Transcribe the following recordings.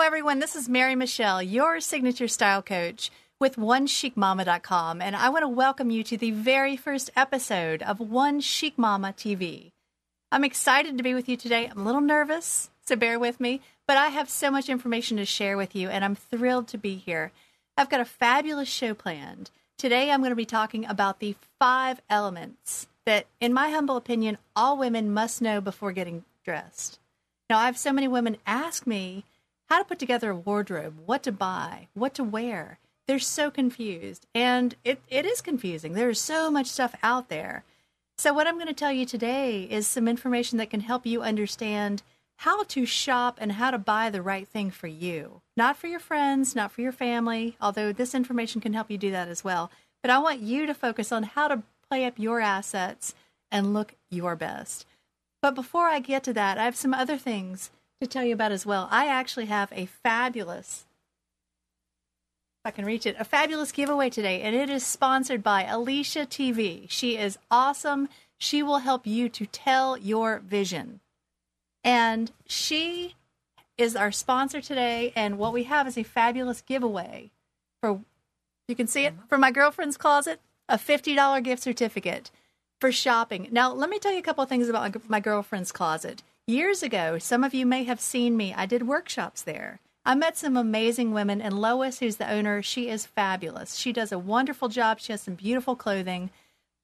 everyone. This is Mary Michelle, your signature style coach with OneChicMama.com, and I want to welcome you to the very first episode of One Chic Mama TV. I'm excited to be with you today. I'm a little nervous, so bear with me, but I have so much information to share with you, and I'm thrilled to be here. I've got a fabulous show planned. Today, I'm going to be talking about the 5 elements that, in my humble opinion, all women must know before getting dressed. Now, I have so many women ask me how to put together a wardrobe, what to buy, what to wear. They're so confused, and it is confusing. There is so much stuff out there. So what I'm going to tell you today is some information that can help you understand how to shop and how to buy the right thing for you. Not for your friends, not for your family, although this information can help you do that as well. But I want you to focus on how to play up your assets and look your best. But before I get to that, I have some other things to tell you about as well. I actually have a fabulous, if I can reach it, a fabulous giveaway today, and it is sponsored by Alicia TV. She is awesome. She will help you to tell your vision. And she is our sponsor today, and what we have is a fabulous giveaway for, you can see it, for my girlfriend's closet, a $50 gift certificate for shopping. Now, let me tell you a couple of things about my girlfriend's closet. Years ago, some of you may have seen me. I did workshops there. I met some amazing women, and Lois, who's the owner, she is fabulous. She does a wonderful job. She has some beautiful clothing.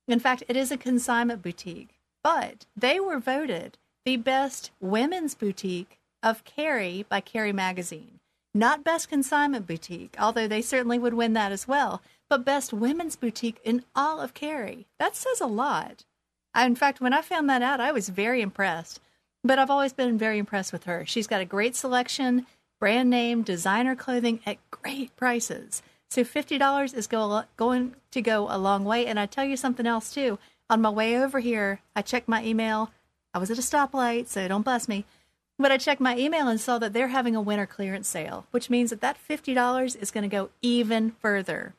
In fact, it is a consignment boutique, but they were voted the best women's boutique of Carrie by Carrie Magazine. Not best consignment boutique, although they certainly would win that as well, but best women's boutique in all of Carrie. That says a lot. In fact, when I found that out, I was very impressed. But I've always been very impressed with her. She's got a great selection, brand name, designer clothing at great prices. So $50 is going to go a long way. And I tell you something else, too. On my way over here, I checked my email. I was at a stoplight, so don't bless me. But I checked my email and saw that they're having a winter clearance sale, which means that $50 is going to go even further.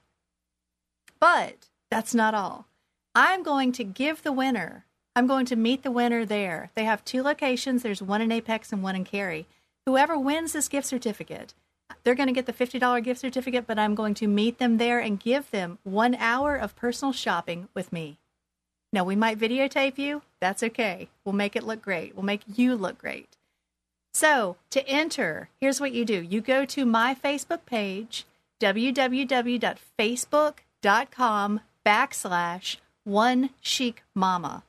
But that's not all. I'm going to give the winner, I'm going to meet the winner there. They have 2 locations. There's one in Apex and one in Cary. Whoever wins this gift certificate, they're going to get the $50 gift certificate, but I'm going to meet them there and give them 1 hour of personal shopping with me. Now, we might videotape you. That's okay. We'll make it look great. We'll make you look great. So, to enter, here's what you do. You go to my Facebook page, www.facebook.com/OneChicMama.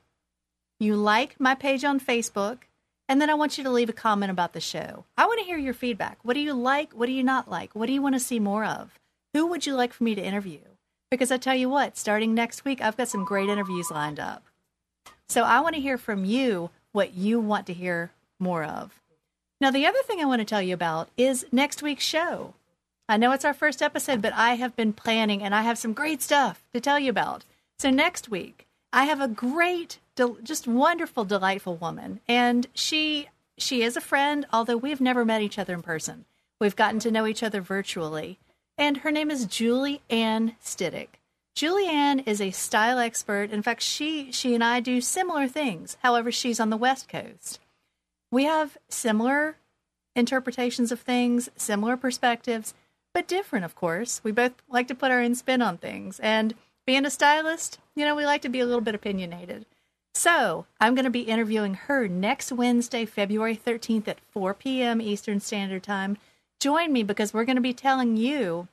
You like my page on Facebook, and then I want you to leave a comment about the show. I want to hear your feedback. What do you like? What do you not like? What do you want to see more of? Who would you like for me to interview? Because I tell you what, starting next week, I've got some great interviews lined up. So I want to hear from you what you want to hear more of. Now, the other thing I want to tell you about is next week's show. I know it's our first episode, but I have been planning, and I have some great stuff to tell you about. So next week, I have a great, just wonderful, delightful woman. And she is a friend, although we've never met each other in person. We've gotten to know each other virtually. And her name is Julie Ann Stiddick. Julie Ann is a style expert. In fact, she and I do similar things. However, she's on the West Coast. We have similar interpretations of things, similar perspectives, but different, of course. We both like to put our own spin on things. And being a stylist, we like to be a little bit opinionated. So I'm going to be interviewing her next Wednesday, February 13th at 4 p.m. Eastern Standard Time. Join me because we're going to be telling you,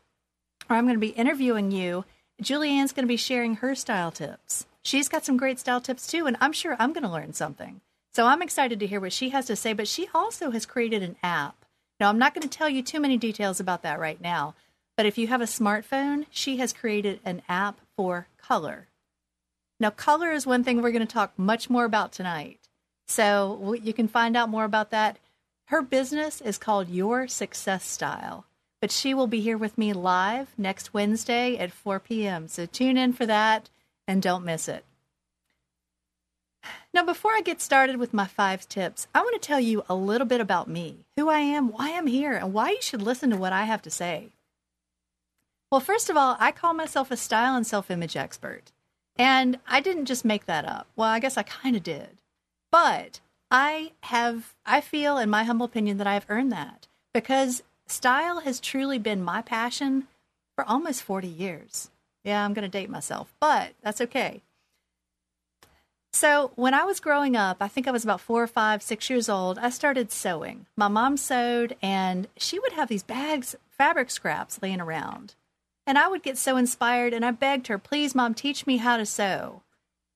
or I'm going to be interviewing you. Julie Ann's going to be sharing her style tips. She's got some great style tips too, and I'm sure I'm going to learn something. So I'm excited to hear what she has to say, but she also has created an app. Now, I'm not going to tell you too many details about that right now, but if you have a smartphone, she has created an app for color. Now, color is one thing we're going to talk much more about tonight. So you can find out more about that. Her business is called Your Success Style, but she will be here with me live next Wednesday at 4 p.m. So tune in for that and don't miss it. Now, before I get started with my 5 tips, I want to tell you a little bit about me, who I am, why I'm here, and why you should listen to what I have to say. Well, first of all, I call myself a style and self-image expert. And I didn't just make that up. Well, I guess I kind of did. But I feel, in my humble opinion, that I've earned that. Because style has truly been my passion for almost 40 years. Yeah, I'm going to date myself, but that's okay. So when I was growing up, I think I was about 4 or 5, 6 years old, I started sewing. My mom sewed, and she would have these bags, fabric scraps laying around. And I would get so inspired, and I begged her, please, Mom, teach me how to sew.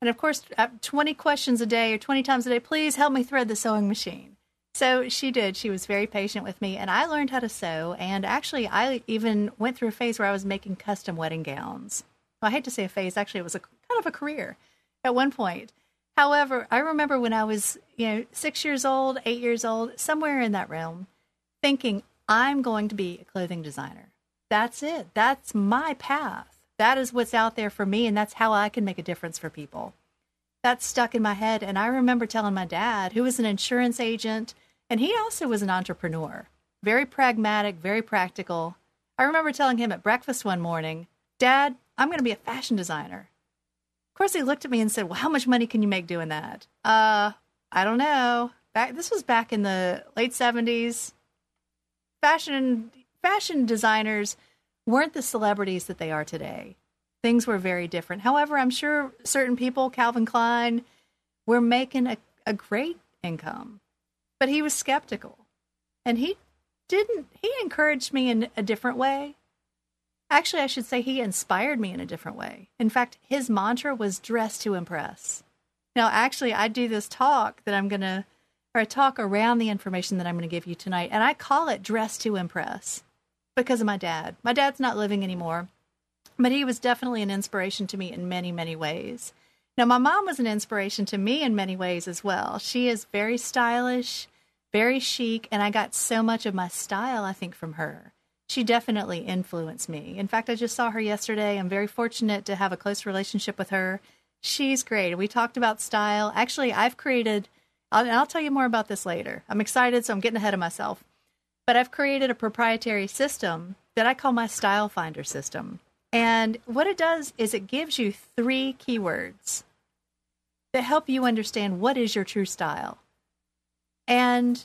And of course, 20 questions a day or 20 times a day, please help me thread the sewing machine. So she did. She was very patient with me, and I learned how to sew. And actually, I even went through a phase where I was making custom wedding gowns. Well, I hate to say a phase. Actually, it was kind of a career at one point. However, I remember when I was, 6 years old, 8 years old, somewhere in that realm, thinking, I'm going to be a clothing designer. That's it. That's my path. That is what's out there for me, and that's how I can make a difference for people. That stuck in my head, and I remember telling my dad, who was an insurance agent, and he also was an entrepreneur, very pragmatic, very practical. I remember telling him at breakfast one morning, Dad, I'm going to be a fashion designer. Of course, he looked at me and said, well, how much money can you make doing that? I don't know. This was back in the late 70s. Fashion designers weren't the celebrities that they are today. Things were very different. However, I'm sure certain people, Calvin Klein, were making a great income. But he was skeptical. And he encouraged me in a different way. Actually, I should say he inspired me in a different way. In fact, his mantra was dress to impress. Now, actually, I do this talk that a talk around the information that I'm going to give you tonight, and I call it Dress to Impress because of my dad. My dad's not living anymore, but he was definitely an inspiration to me in many, many ways. Now, my mom was an inspiration to me in many ways as well. She is very stylish, very chic, and I got so much of my style, I think, from her. She definitely influenced me. In fact, I just saw her yesterday. I'm very fortunate to have a close relationship with her. She's great. We talked about style. Actually, I've created, and I'll tell you more about this later. I'm excited, so I'm getting ahead of myself. But I've created a proprietary system that I call my Style Finder system. And what it does is it gives you 3 keywords that help you understand what is your true style. And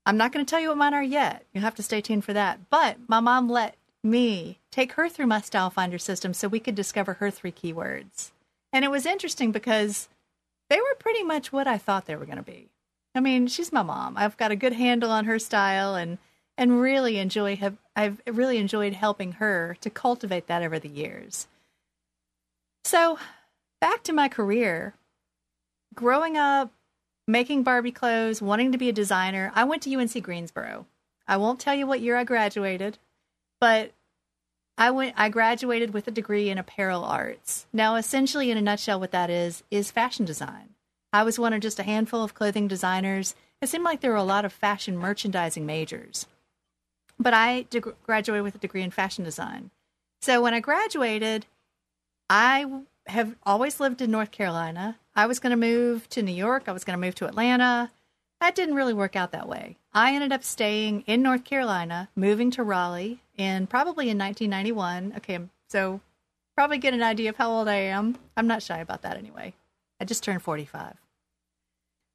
I'm not going to tell you what mine are yet. You'll have to stay tuned for that. But my mom let me take her through my Style Finder system so we could discover her 3 keywords. And it was interesting because they were pretty much what I thought they were going to be. I mean, she's my mom. I've got a good handle on her style and really I've really enjoyed helping her to cultivate that over the years. So back to my career. Growing up, making Barbie clothes, wanting to be a designer, I went to UNC Greensboro. I won't tell you what year I graduated, but I graduated with a degree in apparel arts. Now, essentially, in a nutshell, what that is fashion design. I was one of just a handful of clothing designers. It seemed like there were a lot of fashion merchandising majors. But I graduated with a degree in fashion design. So when I graduated, I have always lived in North Carolina. I was going to move to New York. I was going to move to Atlanta. That didn't really work out that way. I ended up staying in North Carolina, moving to Raleigh probably in 1991. Okay, so probably get an idea of how old I am. I'm not shy about that anyway. I just turned 45.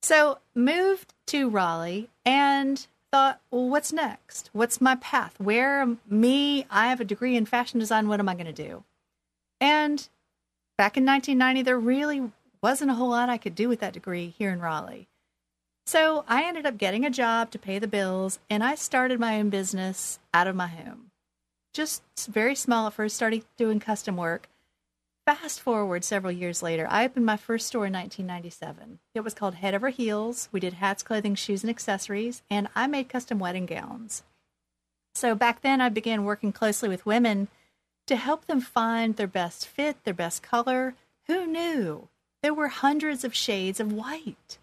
So moved to Raleigh and thought, well, what's next? What's my path? I have a degree in fashion design. What am I going to do? And back in 1990, there really wasn't a whole lot I could do with that degree here in Raleigh. So I ended up getting a job to pay the bills, and I started my own business out of my home. Just very small at first, started doing custom work. Fast forward several years later, I opened my first store in 1997. It was called Head Over Heels. We did hats, clothing, shoes, and accessories, and I made custom wedding gowns. So back then, I began working closely with women to help them find their best fit, their best color. Who knew? There were hundreds of shades of white.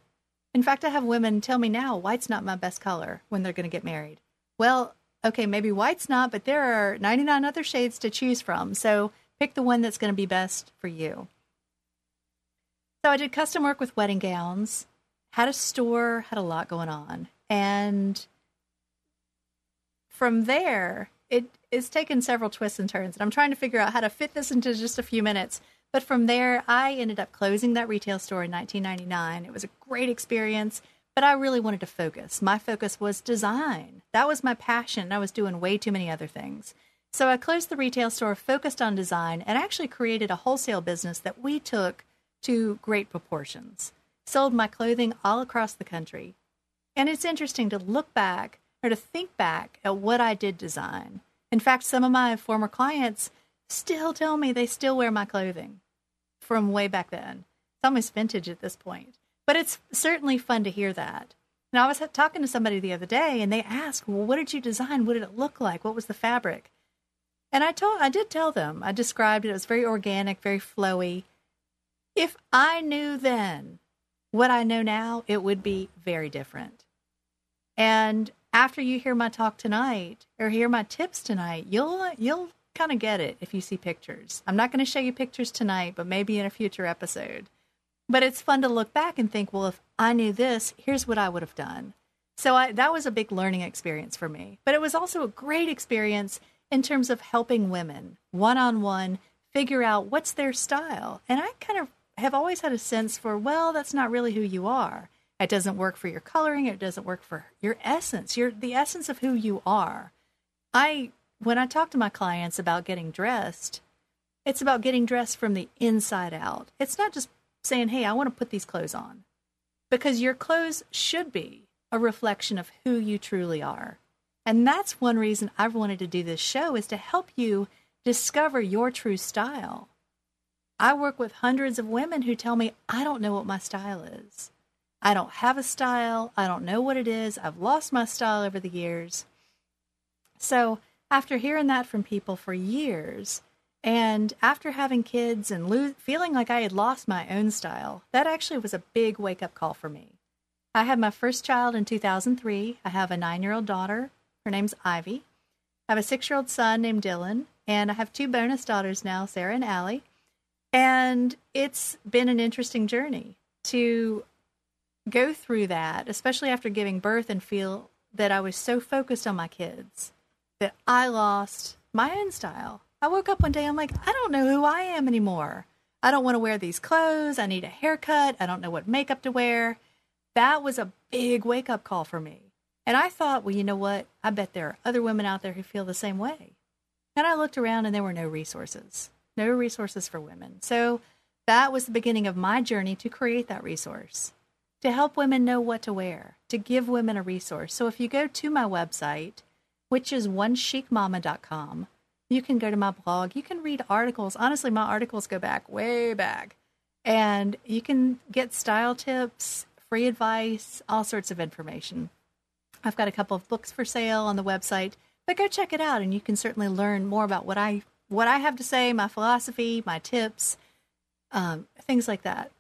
In fact, I have women tell me now, white's not my best color when they're going to get married. Well, okay, maybe white's not, but there are 99 other shades to choose from. So pick the one that's going to be best for you. So I did custom work with wedding gowns, had a store, had a lot going on. And from there, it's taken several twists and turns. And I'm trying to figure out how to fit this into just a few minutes. But from there, I ended up closing that retail store in 1999. It was a great experience, but I really wanted to focus. My focus was design. That was my passion. I was doing way too many other things. So I closed the retail store, focused on design, and actually created a wholesale business that we took to great proportions. Sold my clothing all across the country. And it's interesting to look back or to think back at what I did design. In fact, some of my former clients still tell me they still wear my clothing from way back then. It's almost vintage at this point. But it's certainly fun to hear that. Now, I was talking to somebody the other day, and they asked, well, what did you design? What did it look like? What was the fabric? And I did tell them. I described it. It was very organic, very flowy. If I knew then what I know now, it would be very different. And after you hear my talk tonight or hear my tips tonight, you'll kind of get it if you see pictures. I'm not going to show you pictures tonight, but maybe in a future episode. But it's fun to look back and think, well, if I knew this, here's what I would have done. So that was a big learning experience for me. But it was also a great experience in terms of helping women one-on-one figure out what's their style. And I kind of have always had a sense for, well, that's not really who you are. It doesn't work for your coloring. It doesn't work for your essence. The essence of who you are. When I talk to my clients about getting dressed, it's about getting dressed from the inside out. It's not just saying, hey, I want to put these clothes on. Because your clothes should be a reflection of who you truly are. And that's one reason I've wanted to do this show, is to help you discover your true style. I work with hundreds of women who tell me, I don't know what my style is. I don't have a style. I don't know what it is. I've lost my style over the years. So after hearing that from people for years, and after having kids and feeling like I had lost my own style, that actually was a big wake-up call for me. I had my first child in 2003. I have a 9-year-old daughter. Her name's Ivy. I have a 6-year-old son named Dylan, and I have 2 bonus daughters now, Sarah and Allie. And it's been an interesting journey to go through that, especially after giving birth, and feel that I was so focused on my kids that I lost my own style. I woke up one day, I'm like, I don't know who I am anymore. I don't want to wear these clothes. I need a haircut. I don't know what makeup to wear. That was a big wake-up call for me. And I thought, well, you know what? I bet there are other women out there who feel the same way. And I looked around and there were no resources for women. So that was the beginning of my journey to create that resource, to help women know what to wear, to give women a resource. So if you go to my website, which is onechicmama.com, you can go to my blog. You can read articles. Honestly, my articles go back, way back. And you can get style tips, free advice, all sorts of information. I've got a couple of books for sale on the website, but go check it out and you can certainly learn more about what I have to say, my philosophy, my tips, things like that.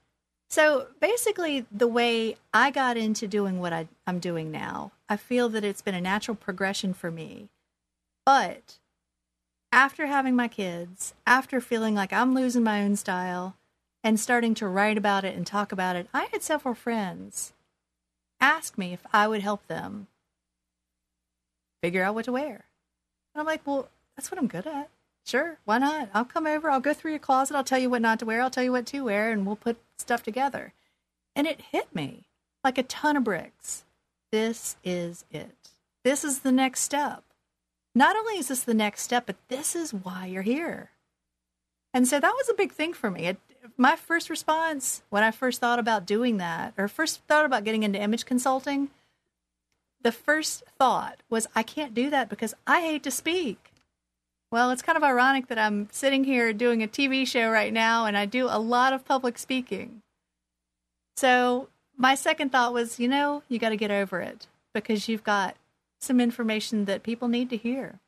So basically, the way I got into doing what I'm doing now, I feel that it's been a natural progression for me. But after having my kids, after feeling like I'm losing my own style and starting to write about it and talk about it, I had several friends ask me if I would help them figure out what to wear. And I'm like, well, that's what I'm good at. Sure, why not? I'll come over. I'll go through your closet. I'll tell you what not to wear. I'll tell you what to wear, and we'll put stuff together. And it hit me like a ton of bricks. This is it. This is the next step. Not only is this the next step, but this is why you're here. And so that was a big thing for me. My first response when I first thought about doing that, or first thought about getting into image consulting, the first thought was, I can't do that because I hate to speak. Well, it's kind of ironic that I'm sitting here doing a TV show right now, and I do a lot of public speaking. So my second thought was, you got to get over it because you've got some information that people need to hear.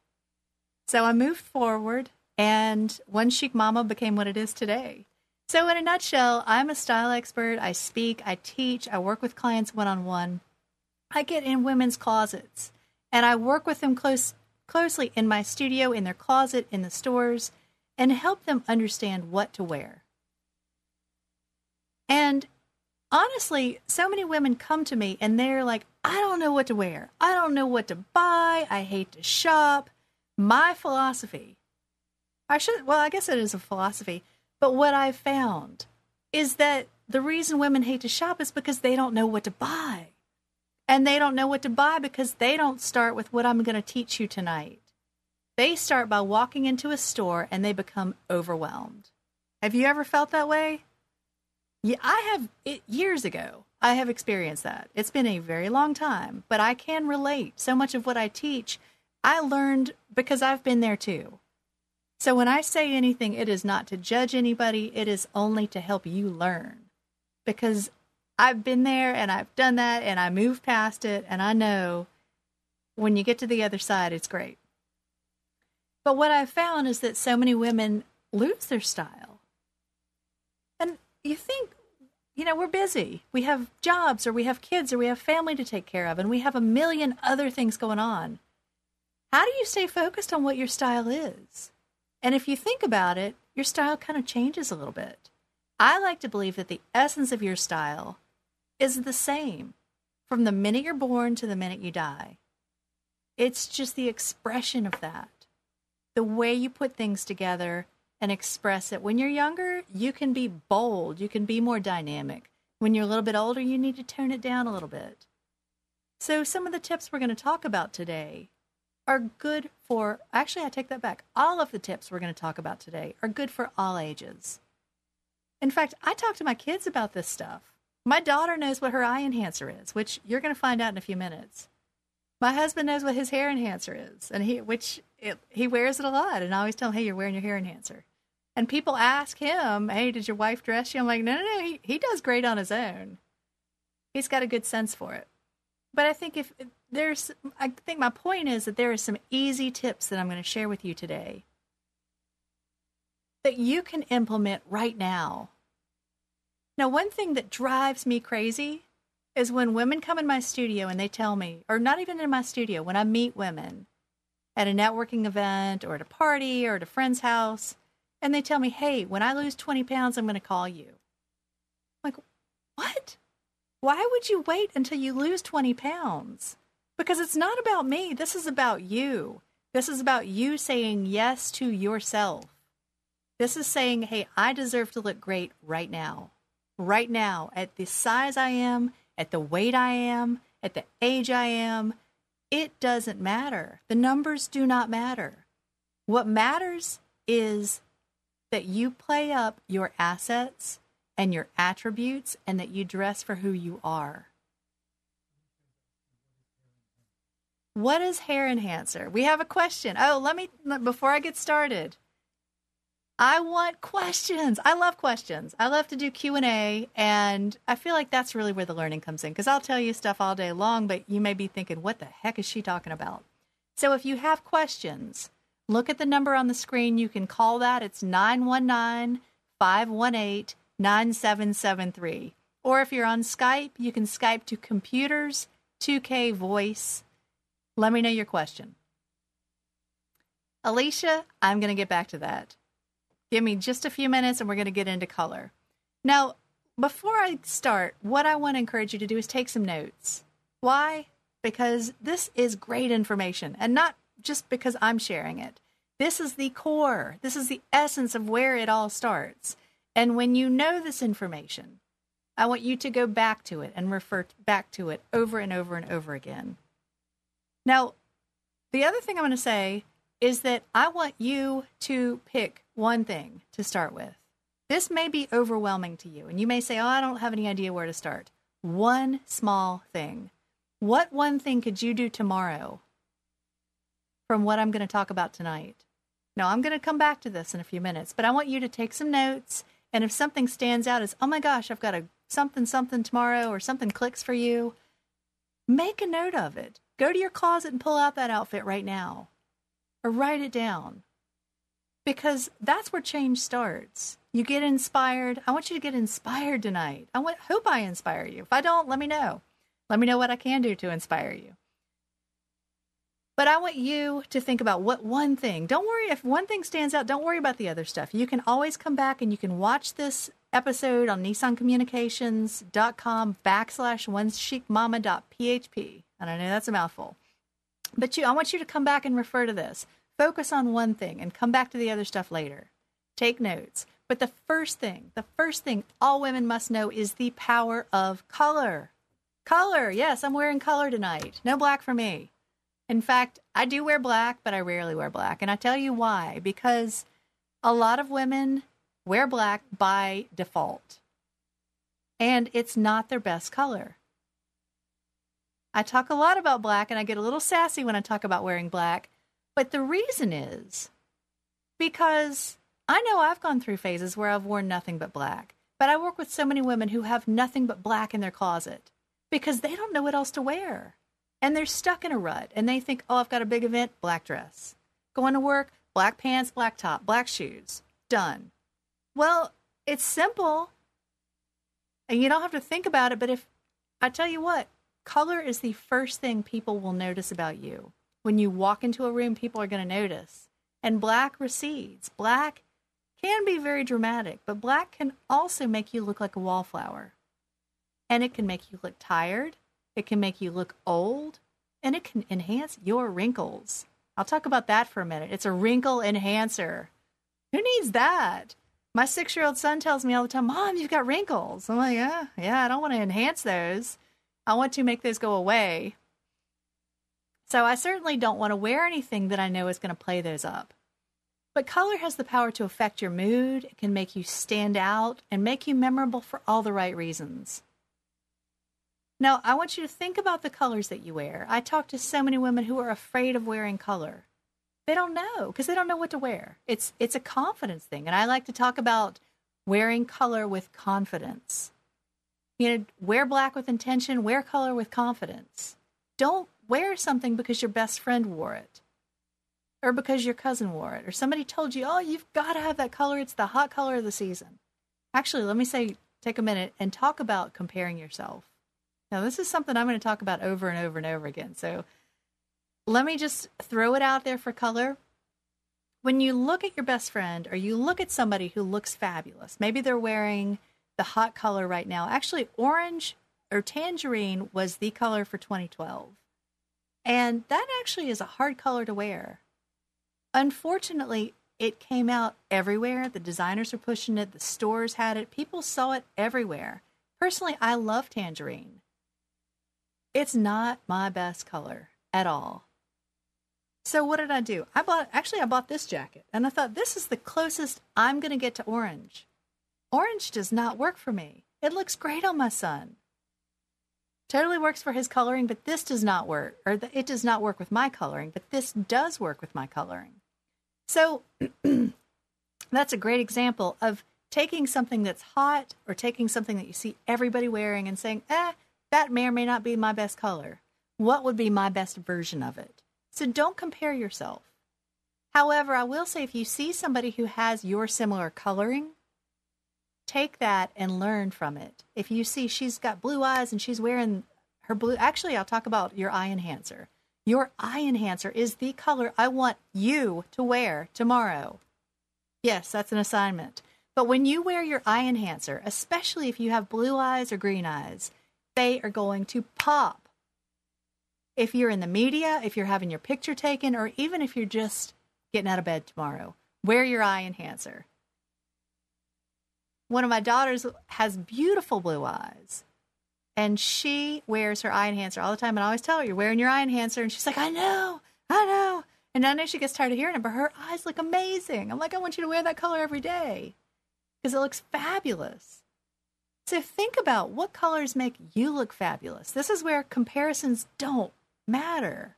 So I moved forward, and One Chic Mama became what it is today. So in a nutshell, I'm a style expert. I speak, I teach, I work with clients one-on-one. I get in women's closets, and I work with them closely in my studio, in their closet, in the stores, and help them understand what to wear. And honestly, so many women come to me and they're like, I don't know what to wear. I don't know what to buy. I hate to shop. My philosophy, I guess it is a philosophy, but what I've found is that the reason women hate to shop is because they don't know what to buy. And they don't know what to buy because they don't start with what I'm going to teach you tonight. They start by walking into a store and they become overwhelmed. Have you ever felt that way? Yeah, I have. Years ago, I have experienced that. It's been a very long time, but I can relate. So much of what I teach, I learned because I've been there too. So when I say anything, it is not to judge anybody. It is only to help you learn. Because I've been there and I've done that and I moved past it. And I know when you get to the other side, it's great. But what I've found is that so many women lose their style. And you think, we're busy. We have jobs or we have kids or we have family to take care of and we have a million other things going on. How do you stay focused on what your style is? And if you think about it, your style kind of changes a little bit. I like to believe that the essence of your style is the same from the minute you're born to the minute you die. It's just the expression of that. The way you put things together and express it. When you're younger, you can be bold. You can be more dynamic. When you're a little bit older, you need to tone it down a little bit. So some of the tips we're going to talk about today are good for, actually I take that back. All of the tips we're going to talk about today are good for all ages. In fact, I talk to my kids about this stuff. My daughter knows what her eye enhancer is, which you're going to find out in a few minutes. My husband knows what his hair enhancer is, and he wears it a lot. And I always tell him, hey, you're wearing your hair enhancer. And people ask him, hey, did your wife dress you? I'm like, no, he does great on his own. He's got a good sense for it. But I think I think my point is that there are some easy tips that I'm going to share with you today that you can implement right now. Now, one thing that drives me crazy is when women come in my studio and they tell me, or not even in my studio, when I meet women at a networking event or at a party or at a friend's house, and they tell me, hey, when I lose 20 pounds, I'm going to call you. I'm like, what? Why would you wait until you lose 20 pounds? Because it's not about me. This is about you. This is about you saying yes to yourself. This is saying, hey, I deserve to look great right now. Right now, at the size I am, at the weight I am, at the age I am. It doesn't matter. The numbers do not matter. What matters is that you play up your assets and your attributes and that you dress for who you are. What is hair enhancer? We have a question. Before I get started, I want questions. I love questions. I love to do Q&A, and I feel like that's really where the learning comes in, because I'll tell you stuff all day long, but you may be thinking, what the heck is she talking about? So if you have questions, look at the number on the screen. You can call that. It's 919-518-9773. Or if you're on Skype, you can Skype to Computers 2K Voice. Let me know your question. Alicia, I'm going to get back to that. Give me just a few minutes and we're going to get into color. Now, before I start, what I want to encourage you to do is take some notes. Why? Because this is great information, and not just because I'm sharing it. This is the core. This is the essence of where it all starts. And when you know this information, I want you to go back to it and refer back to it over and over and over again. Now, the other thing I'm going to say is that I want you to pick one thing to start with. This may be overwhelming to you, and you may say, I don't have any idea where to start. One small thing. What one thing could you do tomorrow from what I'm going to talk about tonight? Now, I'm going to come back to this in a few minutes, but I want you to take some notes, and if something stands out as, oh my gosh, I've got a something tomorrow, or something clicks for you, make a note of it. Go to your closet and pull out that outfit right now, or write it down, because that's where change starts. You get inspired. I want you to get inspired tonight. Hope I inspire you. If I don't, let me know. Let me know what I can do to inspire you. But I want you to think about what one thing. Don't worry if one thing stands out. Don't worry about the other stuff. You can always come back and you can watch this episode on nissancommunications.com/onechicmama.php. And I know that's a mouthful. But I want you to come back and refer to this. Focus on one thing and come back to the other stuff later. Take notes. But the first thing all women must know is the power of color. Color. Yes, I'm wearing color tonight. No black for me. In fact, I do wear black, but I rarely wear black. And I tell you why. Because a lot of women wear black by default. And it's not their best color. I talk a lot about black, and I get a little sassy when I talk about wearing black. But the reason is because I know I've gone through phases where I've worn nothing but black. But I work with so many women who have nothing but black in their closet because they don't know what else to wear. And they're stuck in a rut. And they think, oh, I've got a big event, black dress. Going to work, black pants, black top, black shoes. Done. Well, it's simple. And you don't have to think about it. But if I tell you what, color is the first thing people will notice about you. When you walk into a room, people are going to notice. And black recedes. Black can be very dramatic, but black can also make you look like a wallflower. And it can make you look tired. It can make you look old. And it can enhance your wrinkles. I'll talk about that for a minute. It's a wrinkle enhancer. Who needs that? My 6-year-old son tells me all the time, Mom, you've got wrinkles. I'm like, yeah, I don't want to enhance those. I want to make those go away. So I certainly don't want to wear anything that I know is going to play those up. But color has the power to affect your mood. It can make you stand out and make you memorable for all the right reasons. Now, I want you to think about the colors that you wear. I talk to so many women who are afraid of wearing color. They don't know because they don't know what to wear. It's a confidence thing. And I like to talk about wearing color with confidence. You know, wear black with intention, wear color with confidence. Don't wear something because your best friend wore it or because your cousin wore it or somebody told you, oh, you've got to have that color. It's the hot color of the season. Actually, let me take a minute and talk about comparing yourself. Now, this is something I'm going to talk about over and over and over again. So let me just throw it out there for color. When you look at your best friend or you look at somebody who looks fabulous, maybe they're wearing the hot color right now. Actually, orange or tangerine was the color for 2012. And that actually is a hard color to wear. Unfortunately, it came out everywhere. The designers were pushing it. The stores had it. People saw it everywhere. Personally, I love tangerine. It's not my best color at all. So what did I do? I bought this jacket. And I thought, this is the closest I'm going to get to orange. Orange does not work for me. It looks great on my son. Totally works for his coloring, but this does not work. It does not work with my coloring, but this does work with my coloring. So that's a great example of taking something that's hot or taking something that you see everybody wearing and saying, that may or may not be my best color. What would be my best version of it? So don't compare yourself. However, I will say if you see somebody who has your similar coloring, take that and learn from it. If you see she's got blue eyes and she's wearing her blue, actually, I'll talk about your eye enhancer. Your eye enhancer is the color I want you to wear tomorrow. Yes, that's an assignment. But when you wear your eye enhancer, especially if you have blue eyes or green eyes, they are going to pop. If you're in the media, if you're having your picture taken, or even if you're just getting out of bed tomorrow, wear your eye enhancer. One of my daughters has beautiful blue eyes, and she wears her eye enhancer all the time. And I always tell her, you're wearing your eye enhancer. And she's like, I know. And I know she gets tired of hearing it, but her eyes look amazing. I'm like, I want you to wear that color every day because it looks fabulous. So think about what colors make you look fabulous. This is where comparisons don't matter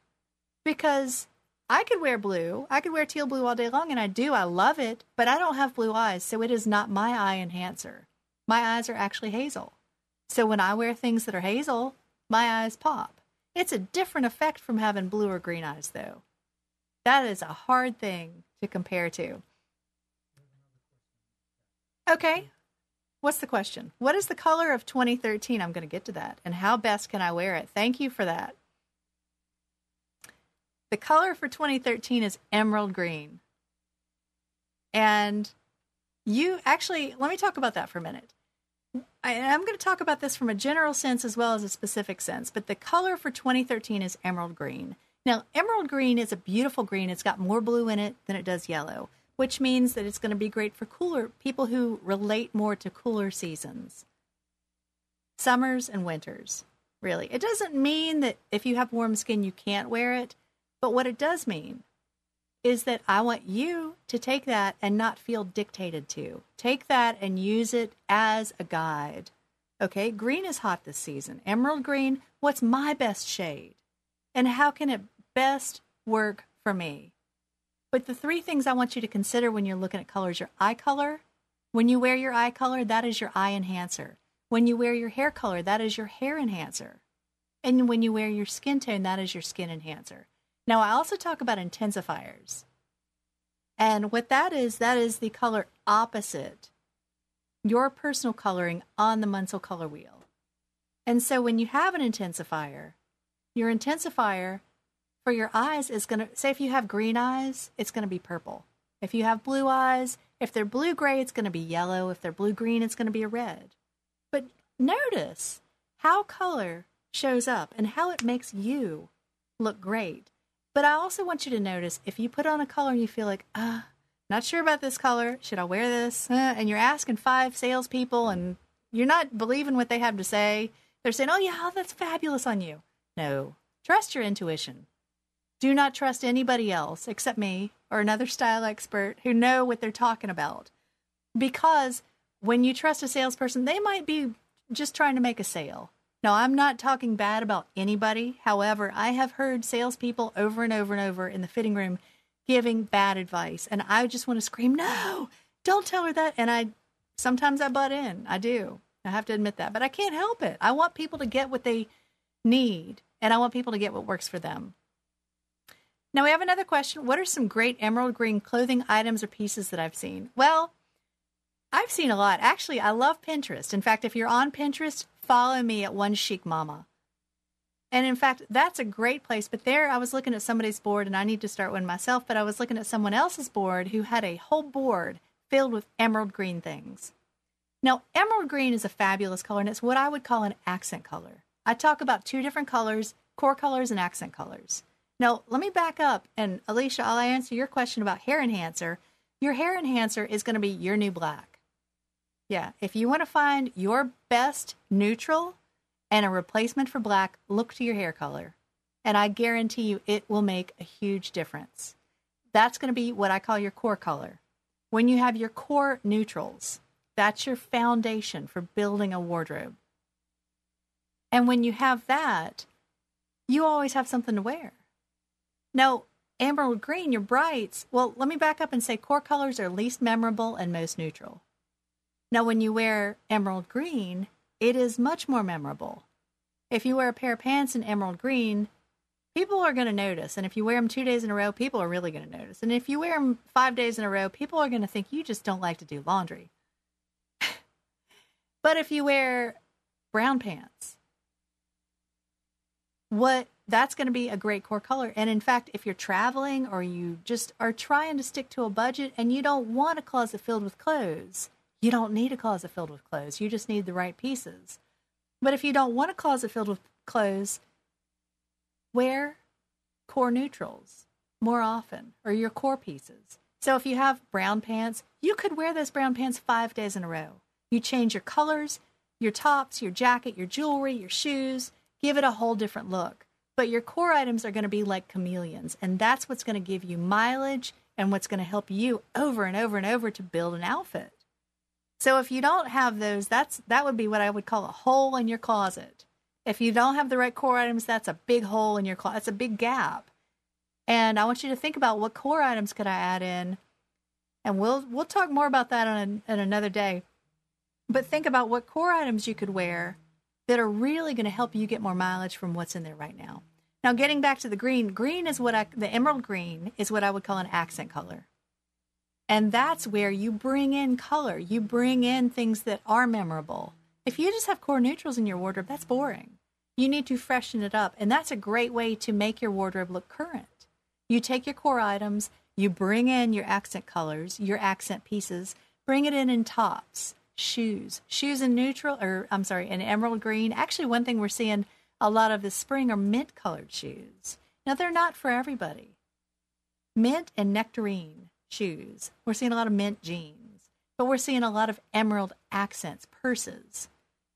because I could wear blue. I could wear teal blue all day long, and I do. I love it, but I don't have blue eyes, so it is not my eye enhancer. My eyes are actually hazel. So when I wear things that are hazel, my eyes pop. It's a different effect from having blue or green eyes, though. That is a hard thing to compare to. Okay. What's the question? What is the color of 2013? I'm going to get to that. And how best can I wear it? Thank you for that. The color for 2013 is emerald green. And let me talk about that for a minute. I'm going to talk about this from a general sense as well as a specific sense. But the color for 2013 is emerald green. Now, emerald green is a beautiful green. It's got more blue in it than it does yellow, which means that it's going to be great for cooler people who relate more to cooler seasons. Summers and winters. really. It doesn't mean that if you have warm skin, you can't wear it. But what it does mean is that I want you to take that and not feel dictated to. Take that and use it as a guide. Okay, green is hot this season. Emerald green, what's my best shade? And how can it best work for me? But the 3 things I want you to consider when you're looking at colors: your eye color. When you wear your eye color, that is your eye enhancer. When you wear your hair color, that is your hair enhancer. And when you wear your skin tone, that is your skin enhancer. Now, I also talk about intensifiers. And what that is the color opposite your personal coloring on the Munsell color wheel. And so when you have an intensifier, your intensifier for your eyes is going to, say if you have green eyes, it's going to be purple. If you have blue eyes, if they're blue-gray, it's going to be yellow. If they're blue-green, it's going to be a red. But notice how color shows up and how it makes you look great. But I also want you to notice if you put on a color and you feel like, not sure about this color, should I wear this? And you're asking 5 salespeople and you're not believing what they have to say. They're saying, oh yeah, that's fabulous on you. No, trust your intuition. Do not trust anybody else except me or another style expert who know what they're talking about. Because when you trust a salesperson, they might be just trying to make a sale. Now, I'm not talking bad about anybody. However, I have heard salespeople over and over and over in the fitting room giving bad advice. And I just want to scream, no, don't tell her that. And sometimes I butt in. I do. I have to admit that. But I can't help it. I want people to get what they need. And I want people to get what works for them. Now, we have another question. What are some great emerald green clothing items or pieces that I've seen? Well, I've seen a lot. Actually, I love Pinterest. In fact, if you're on Pinterest, follow me at One Chic Mama. And in fact, that's a great place. But there, I was looking at somebody's board, and I need to start one myself, but I was looking at someone else's board who had a whole board filled with emerald green things. Now, emerald green is a fabulous color, and it's what I would call an accent color. I talk about 2 different colors, core colors and accent colors. Now, let me back up, and Alicia, I'll answer your question about hair enhancer. Your hair enhancer is going to be your new black. Yeah, if you want to find your best neutral and a replacement for black, look to your hair color. And I guarantee you it will make a huge difference. That's going to be what I call your core color. When you have your core neutrals, that's your foundation for building a wardrobe. And when you have that, you always have something to wear. Now, emerald green, your brights, well, let me back up and say core colors are least memorable and most neutral. Now, when you wear emerald green, it is much more memorable. If you wear a pair of pants in emerald green, people are going to notice. And if you wear them 2 days in a row, people are really going to notice. And if you wear them 5 days in a row, people are going to think you just don't like to do laundry. But if you wear brown pants, that's going to be a great core color. And in fact, if you're traveling or you just are trying to stick to a budget and you don't want a closet filled with clothes, you don't need a closet filled with clothes. You just need the right pieces. But if you don't want a closet filled with clothes, wear core neutrals more often, or your core pieces. So if you have brown pants, you could wear those brown pants 5 days in a row. You change your colors, your tops, your jacket, your jewelry, your shoes, give it a whole different look. But your core items are going to be like chameleons, and that's what's going to give you mileage and what's going to help you over and over and over to build an outfit. So if you don't have those, that would be what I would call a hole in your closet. If you don't have the right core items, that's a big hole in your closet. That's a big gap. And I want you to think about what core items could I add in, and we'll talk more about that on another day. But think about what core items you could wear that are really going to help you get more mileage from what's in there right now. Now, getting back to the green is the emerald green is what I would call an accent color. And that's where you bring in color. You bring in things that are memorable. If you just have core neutrals in your wardrobe, that's boring. You need to freshen it up. And that's a great way to make your wardrobe look current. You take your core items, you bring in your accent colors, your accent pieces, bring it in tops, shoes in in emerald green. Actually, one thing we're seeing a lot of this spring are mint colored shoes. Now, they're not for everybody. Mint and nectarine shoes. We're seeing a lot of mint jeans, but we're seeing a lot of emerald accents, purses,